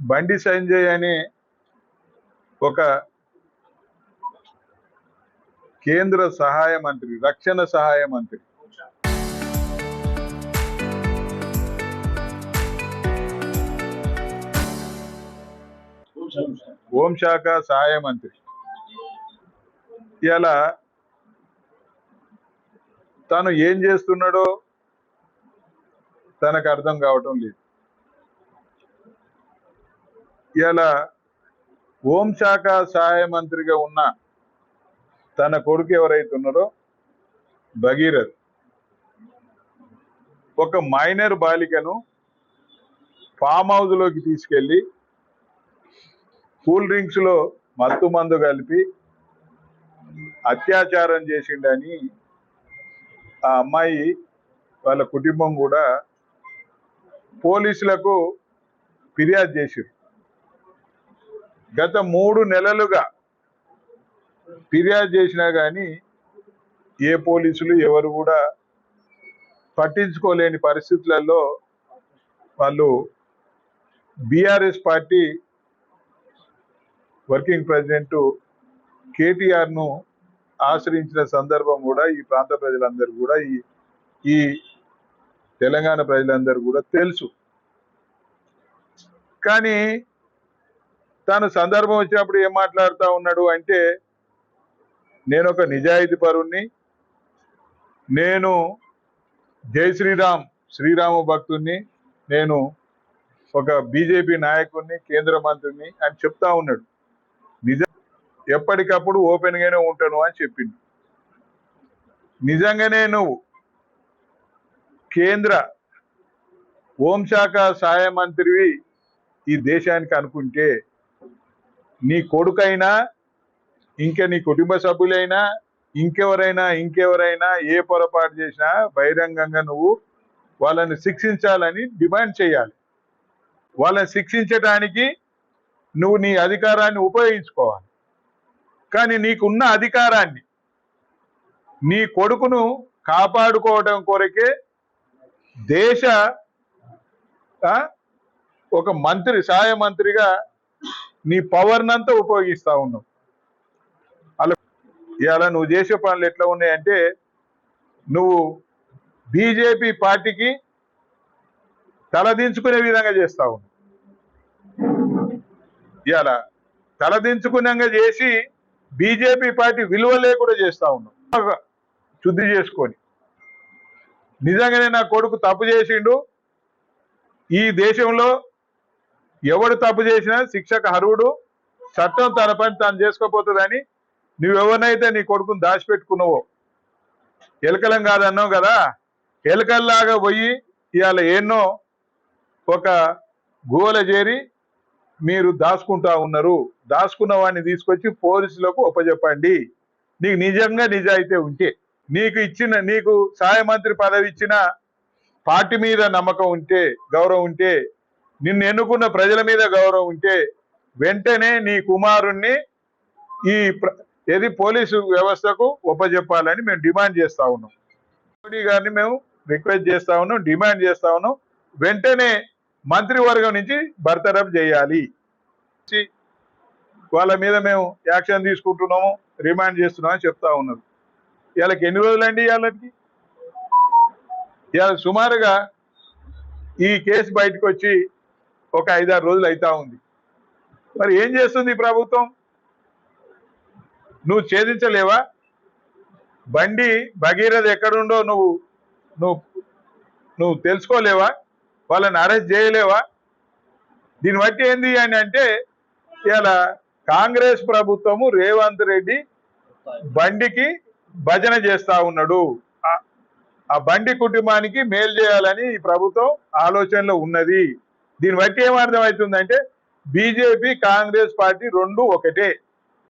బండి సంజయ్ అనే ఒక కేంద్ర సహాయ మంత్రి, రక్షణ సహాయ మంత్రి, హోంశాఖ సహాయ మంత్రి ఇలా తను ఏం చేస్తున్నాడో తనకు అర్థం కావటం లేదు. ఇలా హోంశాఖ సహాయ మంత్రిగా ఉన్న తన కొడుకు ఎవరైతే ఉన్నారో భగీరథ్, ఒక మైనర్ బాలికను ఫామ్ హౌస్ లోకి తీసుకెళ్లి కూల్ డ్రింక్స్ లో మత్తు మందు కలిపి అత్యాచారం చేసిండని ఆ అమ్మాయి వాళ్ళ కుటుంబం కూడా పోలీసులకు ఫిర్యాదు చేశారు. గత 3 నెలలుగా ఫిర్యాదు చేసినా కానీ ఏ పోలీసులు ఎవరు కూడా పట్టించుకోలేని పరిస్థితులలో వాళ్ళు BRS party working president KTR ను ఆశ్రయించిన సందర్భం కూడా ఈ ప్రాంత ప్రజలందరూ కూడా ఈ తెలంగాణ ప్రజలందరూ కూడా తెలుసు. కానీ తాను సందర్భం వచ్చినప్పుడు ఏం మాట్లాడుతూ ఉన్నాడు అంటే, నేను ఒక నిజాయితీ పరుణ్ణి, నేను జై శ్రీరామ భక్తుణ్ణి, నేను ఒక బీజేపీ నాయకుడిని, కేంద్ర మంత్రిని అని చెప్తా ఉన్నాడు. ఎప్పటికప్పుడు ఓపెన్ గానే ఉంటాను అని చెప్పిండు. నిజంగానే నువ్వు కేంద్ర హోంశాఖ సహాయ మంత్రివి ఈ దేశానికి అనుకుంటే, నీ కొడుకైనా ఇంకా నీ కుటుంబ సభ్యులైనా ఇంకెవరైనా ఏ పొరపాటు చేసినా బహిరంగంగా నువ్వు వాళ్ళని శిక్షించాలని డిమాండ్ చేయాలి. వాళ్ళని శిక్షించడానికి నువ్వు నీ అధికారాన్ని ఉపయోగించుకోవాలి. కానీ నీకున్న అధికారాన్ని నీ కొడుకును కాపాడుకోవడం కొరకే దేశ ఒక మంత్రి, సహాయ మంత్రిగా నీ పవర్నంతా ఉపయోగిస్తా ఉన్నావు. అలా ఇలా నువ్వు చేసే పనులు ఎట్లా ఉన్నాయంటే, నువ్వు బీజేపీ పార్టీకి తలదించుకునే విధంగా చేస్తా ఉన్నావు. ఇలా తలదించుకునేగా చేసి బీజేపీ పార్టీ విలువ లేకుండా చేస్తా ఉన్నావు. శుద్ధి చేసుకొని నిజంగానే నా కొడుకు తప్పు చేసిండు, ఈ దేశంలో ఎవడు తప్పు చేసినా శిక్షకు అర్హుడు, చట్టం తన పని తాను చేసుకోపోతుందని నువ్వెవరినైతే నీ కొడుకుని దాచిపెట్టుకున్నావో, ఎలకలం కాదన్నావు కదా, ఎలకల్లాగా పోయి ఇవాళ ఎన్నో ఒక గోల చేరి మీరు దాచుకుంటా ఉన్నారు. దాచుకున్న వాడిని తీసుకొచ్చి పోలీసులకు ఒప్పజెప్పండి. నీకు నిజంగా నిజాయితీ ఉంటే, నీకు సహాయ మంత్రి పదవి ఇచ్చిన పార్టీ మీద నమ్మకం ఉంటే, గౌరవం ఉంటే, నిన్ను ఎన్నుకున్న ప్రజల మీద గౌరవం ఉంటే, వెంటనే నీ కుమారుణ్ణి పోలీసు వ్యవస్థకు ఒప్పజెప్పాలని మేము డిమాండ్ చేస్తా ఉన్నాం. మోడీ గారిని మేము రిక్వెస్ట్ చేస్తా ఉన్నాం, డిమాండ్ చేస్తా ఉన్నాం. వెంటనే మంత్రివర్గం నుంచి బర్తరఫ్ చేయాలి. వాళ్ళ మీద మేము యాక్షన్ తీసుకుంటున్నాము, రిమాండ్ చేస్తున్నామని చెప్తా ఉన్నారు. వీళ్ళకి ఎన్ని రోజులండి? ఇవాళ సుమారుగా ఈ కేసు బయటకు వచ్చి ఒక 5-6 రోజులు అవుతా ఉంది. మరి ఏం చేస్తుంది ఈ ప్రభుత్వం? నువ్వు ఛేదించలేవా? బండి భగీరథ్ ఎక్కడుండో నువ్వు తెలుసుకోలేవా? వాళ్ళని అరెస్ట్ చేయలేవా? దీన్ని బట్టి ఏంది అని అంటే, ఇలా కాంగ్రెస్ ప్రభుత్వము రేవంత్ రెడ్డి బండికి భజన చేస్తా ఉన్నాడు. ఆ బండి కుటుంబానికి మేలు చేయాలని ఈ ప్రభుత్వం ఆలోచనలో ఉన్నది. దీన్ని బట్టి ఏమర్థమవుతుందంటే, బీజేపీ కాంగ్రెస్ పార్టీ రెండు ఒకటే.